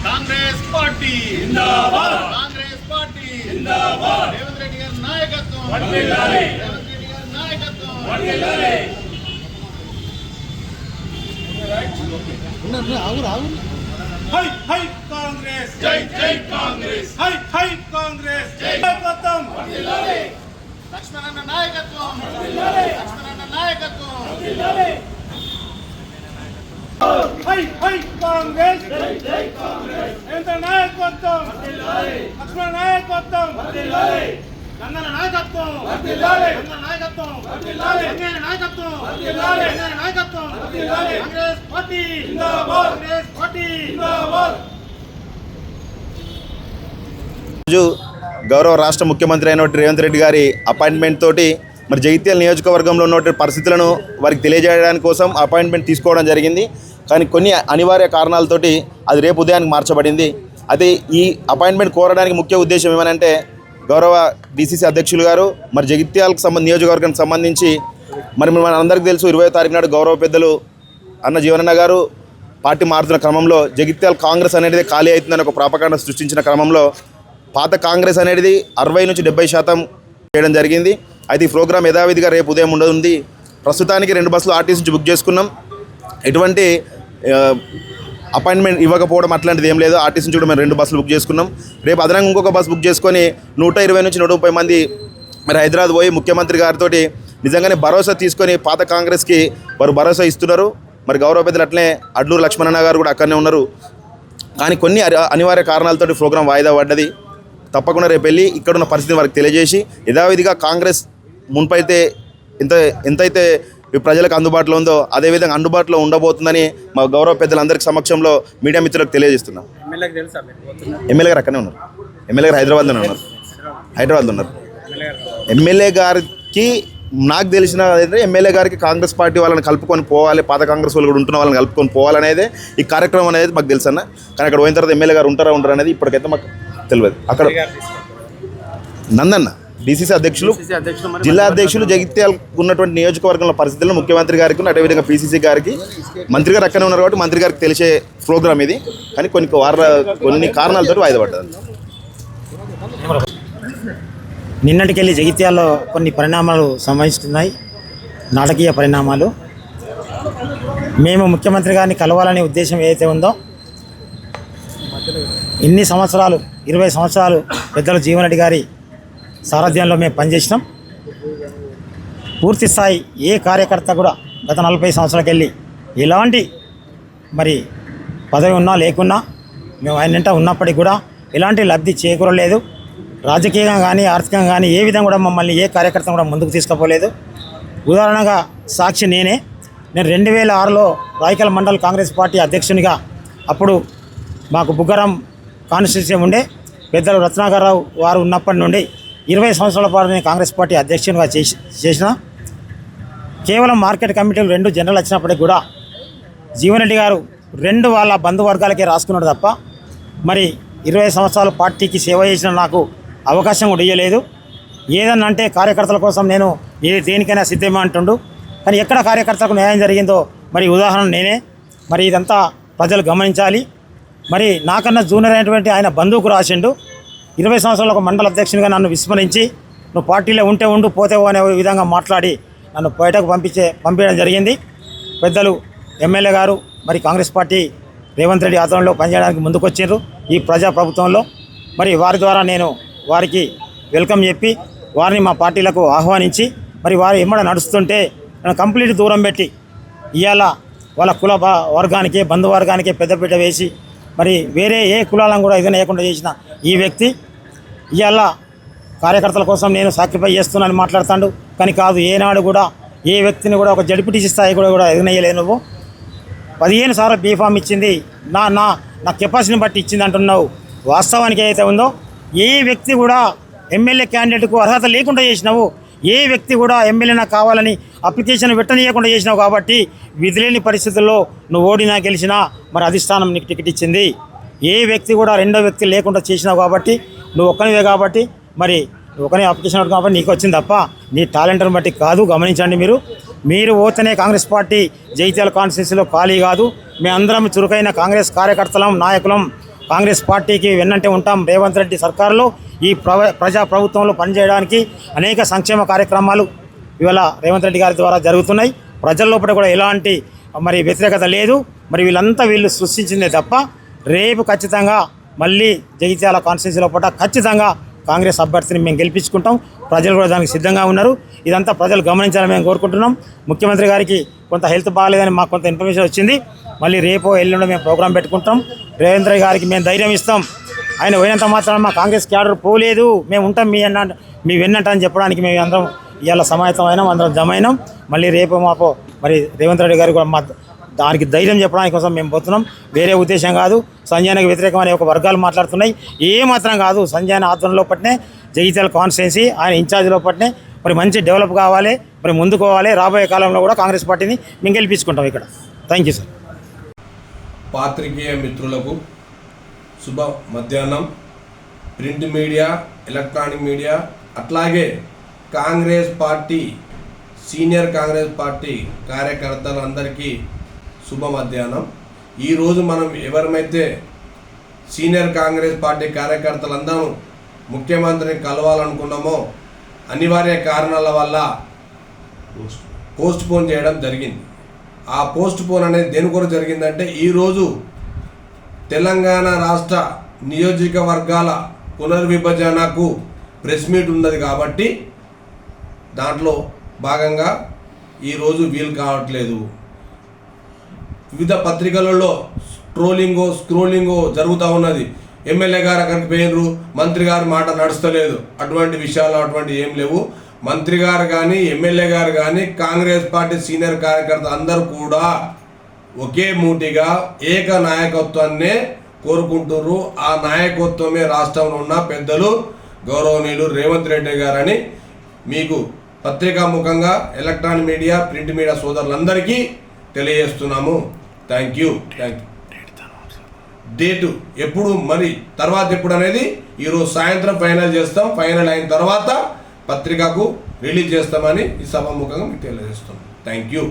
Congress party జిందాబాద్, Congress party జిందాబాద్, రేవంత్ రెడ్డి గారి నాయకత్వం వర్ధిల్లాలి, రేవంత్ రెడ్డి గారి నాయకత్వం వర్ధిల్లాలి. హై హై కాంగ్రెస్, జై జై కాంగ్రెస్, హై హై కాంగ్రెస్, జై నాయకత్వం వర్ధిల్లాలి, లక్ష్మణన్న నాయకత్వం వర్ధిల్లాలి, లక్ష్మణన్న నాయకత్వం వర్ధిల్లాలి. హై హై కాంగ్రెస్, జై జై కాంగ్రెస్, ఎంత నాయకత్వం వర్ధిల్లాలి, లక్ష్మణ నాయకత్వం వర్ధిల్లాలి, గంగన నాయకత్వం వర్ధిల్లాలి, గంగన నాయకత్వం వర్ధిల్లాలి, గంగన నాయకత్వం వర్ధిల్లాలి, గంగన నాయకత్వం వర్ధిల్లాలి. కాంగ్రెస్ పార్టీ జిందాబాద్, కాంగ్రెస్ పార్టీ జిందాబాద్. రోజు గౌరవ రాష్ట్ర ముఖ్యమంత్రి అయినటువంటి రేవంత్ రెడ్డి గారి అపాయింట్మెంట్ తోటి మరి జగిత్యాల నియోజకవర్గంలో ఉన్నటువంటి పరిస్థితులను వారికి తెలియజేయడానికి కోసం అపాయింట్మెంట్ తీసుకోవడం జరిగింది. కానీ కొన్ని అనివార్య కారణాలతోటి అది రేపు ఉదయానికి మార్చబడింది. అయితే ఈ అపాయింట్మెంట్ కోరడానికి ముఖ్య ఉద్దేశం ఏమనంటే గౌరవ డీసీసీ అధ్యక్షులు గారు మరి జగిత్యాలకు నియోజకవర్గానికి సంబంధించి మరి మన అందరికీ తెలుసు 20వ తారీఖు నాడు గౌరవ పెద్దలు అన్న జీవనన్న గారు పార్టీ మారుతున్న క్రమంలో జగిత్యాల కాంగ్రెస్ అనేది ఖాళీ అవుతుందని ఒక ప్రాపకాండ సృష్టించిన క్రమంలో పాత కాంగ్రెస్ అనేది 60 నుంచి 70% చేయడం జరిగింది. అయితే ఈ ప్రోగ్రాం యథావిధిగా రేపు ఉదయం ఉండనుంది. ప్రస్తుతానికి 2 బస్సులు ఆర్టీసీ నుంచి బుక్ చేసుకున్నాం. ఎటువంటి అపాయింట్మెంట్ ఇవ్వకపోవడం అట్లాంటిది ఏం లేదు. ఆర్టీసీ నుంచి కూడా మేము 2 బస్సులు బుక్ చేసుకున్నాం. రేపు అదనంగా ఇంకొక బస్సు బుక్ చేసుకొని 120 నుంచి 130 మంది మరి హైదరాబాద్ పోయి ముఖ్యమంత్రి గారితో నిజంగానే భరోసా తీసుకొని పాత కాంగ్రెస్కి వారు భరోసా ఇస్తున్నారు. మరి గౌరవ పెద్దలు అట్లనే అడ్లూరు లక్ష్మణన్న గారు కూడా అక్కడనే ఉన్నారు. కానీ కొన్ని అనివార్య కారణాలతో ప్రోగ్రాం వాయిదా పడ్డది. తప్పకుండా రేపు వెళ్ళి ఇక్కడున్న పరిస్థితిని వారికి తెలియజేసి యథావిధిగా కాంగ్రెస్ మున్పైతే ఎంతైతే ప్రజలకు అందుబాటులో ఉందో అదేవిధంగా అందుబాటులో ఉండబోతుందని మా గౌరవ పెద్దలందరికీ సమక్షంలో మీడియా మిత్రులకు తెలియజేస్తున్నాం. ఎమ్మెల్యే గారు అక్కడనే ఉన్నారు. ఎమ్మెల్యే గారు హైదరాబాద్లోనే ఉన్నారు. ఎమ్మెల్యే గారికి నాకు తెలిసిన అదైతే ఎమ్మెల్యే గారికి కాంగ్రెస్ పార్టీ వాళ్ళని కలుపుకొని పోవాలి, పాత కాంగ్రెస్ వాళ్ళు కూడా ఉంటున్న వాళ్ళని కలుపుకొని పోవాలనేది ఈ కార్యక్రమం అనేది మాకు తెలుసు అన్న. కానీ అక్కడ పోయిన తర్వాత ఎమ్మెల్యే గారు ఉంటారా అనేది ఇప్పటికైతే మాకు తెలియదు. అక్కడ నందన్న డీసీసీ అధ్యక్షులు జిల్లా అధ్యక్షులు జగిత్యాల ఉన్నటువంటి నియోజకవర్గంలో పరిస్థితుల్లో ముఖ్యమంత్రి గారికి అదేవిధంగా పీసీసీ గారికి మంత్రి గారు అక్కడే ఉన్నారు కాబట్టి మంత్రి గారికి తెలిసే ప్రోగ్రామ్ ఇది. కానీ కొన్ని కారణాలతో వాయిదా పడ్డది. నిన్నటికెళ్ళి జగిత్యాల్లో కొన్ని పరిణామాలు సంభవిస్తున్నాయి, నాటకీయ పరిణామాలు. మేము ముఖ్యమంత్రి గారిని కలవాలనే ఉద్దేశం ఏదైతే ఉందో ఇన్ని సంవత్సరాలు 20 సంవత్సరాలు పెద్దల జీవనరెడ్డి గారి సారథ్యంలో మేము పనిచేసినాం. పూర్తి స్థాయి ఏ కార్యకర్త కూడా గత 40 సంవత్సరాలకు వెళ్ళి ఎలాంటి మరి పదవి ఉన్నా లేకున్నా మేము ఆయన వెంట ఉన్నప్పటికీ కూడా ఎలాంటి లబ్ధి చేకూరలేదు. రాజకీయంగా కానీ ఆర్థికంగా కానీ ఏ విధంగా కూడా మమ్మల్ని ఏ కార్యకర్త కూడా ముందుకు తీసుకుపోలేదు. ఉదాహరణగా సాక్షి నేను 2006లో రాయకల్ మండల్ కాంగ్రెస్ పార్టీ అధ్యక్షునిగా అప్పుడు మాకు బుగ్గరం కాన్స్టిట్యూన్సీ ఉండే పెద్దలు రత్నాకర్రావు వారు ఉన్నప్పటి నుండి 20 సంవత్సరాల పాటు నేను కాంగ్రెస్ పార్టీ అధ్యక్షునిగా చేసిన. కేవలం మార్కెట్ కమిటీలు 2 జనరల్ వచ్చినప్పటికి కూడా జీవనరెడ్డి గారు 2 వాళ్ళ బంధువర్గాలకే రాసుకున్నాడు తప్ప మరి 20 సంవత్సరాల పార్టీకి సేవ చేసిన నాకు అవకాశం కూడా ఇవ్వలేదు. ఏదన్నా అంటే కార్యకర్తల కోసం నేను దేనికైనా సిద్ధమే అంటుండు. కానీ ఎక్కడ కార్యకర్తలకు న్యాయం జరిగిందో మరి ఉదాహరణ నేనే. మరి ఇదంతా ప్రజలు గమనించాలి. మరి నాకన్నా జూనియర్ అయినటువంటి ఆయన బంధువుకు రాసిండు. 20 సంవత్సరాల ఒక మండల అధ్యక్షునిగా నన్ను విస్మరించి నువ్వు పార్టీలో ఉంటే ఉండు పోతేవో అనే విధంగా మాట్లాడి నన్ను బయటకు పంపించడం జరిగింది. పెద్దలు ఎమ్మెల్యే గారు మరి కాంగ్రెస్ పార్టీ రేవంత్ రెడ్డి ఆధ్వర్యంలో పనిచేయడానికి ముందుకొచ్చారు ఈ ప్రజాప్రభుత్వంలో. మరి వారి ద్వారా నేను వారికి వెల్కమ్ చెప్పి వారిని మా పార్టీలకు ఆహ్వానించి మరి వారు ఎమ్మడ నడుస్తుంటే నన్ను కంప్లీట్ దూరం పెట్టి ఇవాళ వాళ్ళ కుల వర్గానికి బంధువర్గానికి పెద్దపీట వేసి మరి వేరే ఏ కులాలను కూడా ఏదైనా లేకుండా చేసిన ఈ వ్యక్తి ఇవాళ కార్యకర్తల కోసం నేను సాక్రిఫైస్ చేస్తున్నానని మాట్లాడుతాడు. కానీ కాదు, ఏనాడు కూడా ఏ వ్యక్తిని కూడా ఒక జడ్పీటీసీ స్థాయి కూడా ఎదునయ్యలేదు. నువ్వు 15 సార్లు బీఫామ్ ఇచ్చింది నా కెపాసిటీని బట్టి ఇచ్చింది అంటున్నావు. వాస్తవానికి ఏదైతే ఉందో ఏ వ్యక్తి కూడా ఎమ్మెల్యే క్యాండిడేట్కు అర్హత లేకుండా చేసినావు. ఏ వ్యక్తి కూడా ఎమ్మెల్యే నాకు కావాలని అప్లికేషన్ పెట్టనీయకుండా చేసినావు. కాబట్టి విధిలేని పరిస్థితుల్లో నువ్వు ఓడినా గెలిచినా మరి అధిష్టానం నీకు టికెట్ ఇచ్చింది. ఏ వ్యక్తి కూడా రెండో వ్యక్తి లేకుండా చేసినావు కాబట్టి నువ్వు ఒక్కనివే కాబట్టి మరి ఒకనే అప్లికేషన్ పెట్టు కాబట్టి నీకు వచ్చింది తప్ప నీ టాలెంట్ని బట్టి కాదు. గమనించండి, మీరు పోతేనే కాంగ్రెస్ పార్టీ జగిత్యాల కాన్స్టిట్యున్సీలో ఖాళీ కాదు. మేమందరం చురుకైన కాంగ్రెస్ కార్యకర్తలం, నాయకులం, కాంగ్రెస్ పార్టీకి వెన్నంటే ఉంటాం. రేవంత్ రెడ్డి సర్కారులో ఈ ప్రజా ప్రభుత్వంలో పనిచేయడానికి అనేక సంక్షేమ కార్యక్రమాలు ఇవాళ రేవంత్ రెడ్డి గారి ద్వారా జరుగుతున్నాయి. ప్రజల లోపల కూడా ఎలాంటి మరి వ్యతిరేకత లేదు. మరి వీళ్ళు సృష్టించిందే తప్ప రేపు ఖచ్చితంగా మళ్ళీ జగిత్యాల కాన్స్టిట్యున్సీ లోపల ఖచ్చితంగా కాంగ్రెస్ అభ్యర్థిని మేము గెలిపించుకుంటాం. ప్రజలు కూడా దానికి సిద్ధంగా ఉన్నారు. ఇదంతా ప్రజలు గమనించాలని మేము కోరుకుంటున్నాం. ముఖ్యమంత్రి గారికి కొంత హెల్త్ బాగాలేదని మాకు కొంత ఇన్ఫర్మేషన్ వచ్చింది. మళ్ళీ రేపో ఎల్లుండో మేము ప్రోగ్రాం పెట్టుకుంటాం. రేవంత్ రెడ్డి గారికి మేము ధైర్యం ఇస్తాం. ఆయన పోయినంత మాత్రం మా కాంగ్రెస్ క్యాడర్ పోలేదు, మేము ఉంటాం మీ వెన్నంట అని చెప్పడానికి మేము అందరం ఇవాళ సమాయత్తం అయినాం, అందరం జమ అయినాం. మళ్ళీ రేపో మాపో మరి రేవంత్ రెడ్డి గారికి కూడా మా దానికి ధైర్యం చెప్పడానికి కోసం మేము పోతున్నాం. వేరే ఉద్దేశం కాదు. సంజయనకు వ్యతిరేకమైన ఒక వర్గాలు మాట్లాడుతున్నాయి. ఏమాత్రం కాదు. సంజయన ఆధ్వర్యంలో పట్టినే జగిత్యాల కాన్స్టిట్యున్సీ ఆయన ఇన్ఛార్జ్లో పట్టినే మరి మంచి డెవలప్ కావాలి, మరి ముందుకు పోవాలి. రాబోయే కాలంలో కూడా కాంగ్రెస్ పార్టీని మేము గెలిపించుకుంటాం ఇక్కడ. Thank you sir. పాత్రికేయ మిత్రులకు శుభ మధ్యాహ్నం. ప్రింట్ మీడియా, ఎలక్ట్రానిక్ మీడియా, అట్లాగే Congress party senior Congress party కార్యకర్తలందరికీ శుభ మధ్యాహ్నం. ఈరోజు మనం ఎవరమైతే సీనియర్ కాంగ్రెస్ పార్టీ కార్యకర్తలందరూ ముఖ్యమంత్రిని కలవాలనుకున్నామో అనివార్య కారణాల వల్ల పోస్ట్ పోన్ చేయడం జరిగింది. ఆ పోస్ట్ పోన్ అనేది దేని కొరకు జరిగిందంటే ఈరోజు తెలంగాణ రాష్ట్ర నియోజకవర్గాల పునర్విభజనకు ప్రెస్ మీట్ ఉన్నది కాబట్టి దాంట్లో భాగంగా ఈరోజు వీలు కావట్లేదు. వివిధ పత్రికలలో స్క్రోలింగో జరుగుతూ ఉన్నది. ఎమ్మెల్యే గారు అక్కడికి పోయినరు, మంత్రి గారు మాట నడుస్తలేదు. అటువంటి విషయాలు అటువంటి ఏం లేవు. మంత్రి గారు కానీ ఎమ్మెల్యే గారు కానీ కాంగ్రెస్ పార్టీ సీనియర్ కార్యకర్తలు అందరూ కూడా ఒకే మూటిగా ఏక నాయకత్వాన్నే కోరుకుంటున్నారు. ఆ నాయకత్వమే రాష్ట్రంలో ఉన్న పెద్దలు గౌరవనీయులు రేవంత్ రెడ్డి గారని మీకు పత్రికాముఖంగా ఎలక్ట్రానిక్ మీడియా, ప్రింట్ మీడియా సోదరులందరికీ తెలియజేస్తున్నాము. Thank you. డేటు ఎప్పుడు మరి తర్వాత ఎప్పుడు అనేది ఈరోజు సాయంత్రం ఫైనల్ చేస్తాం. ఫైనల్ అయిన తర్వాత పత్రికకు రిలీజ్ చేస్తామని ఈ సభాముఖంగా మీకు తెలియజేస్తున్నాం. Thank you.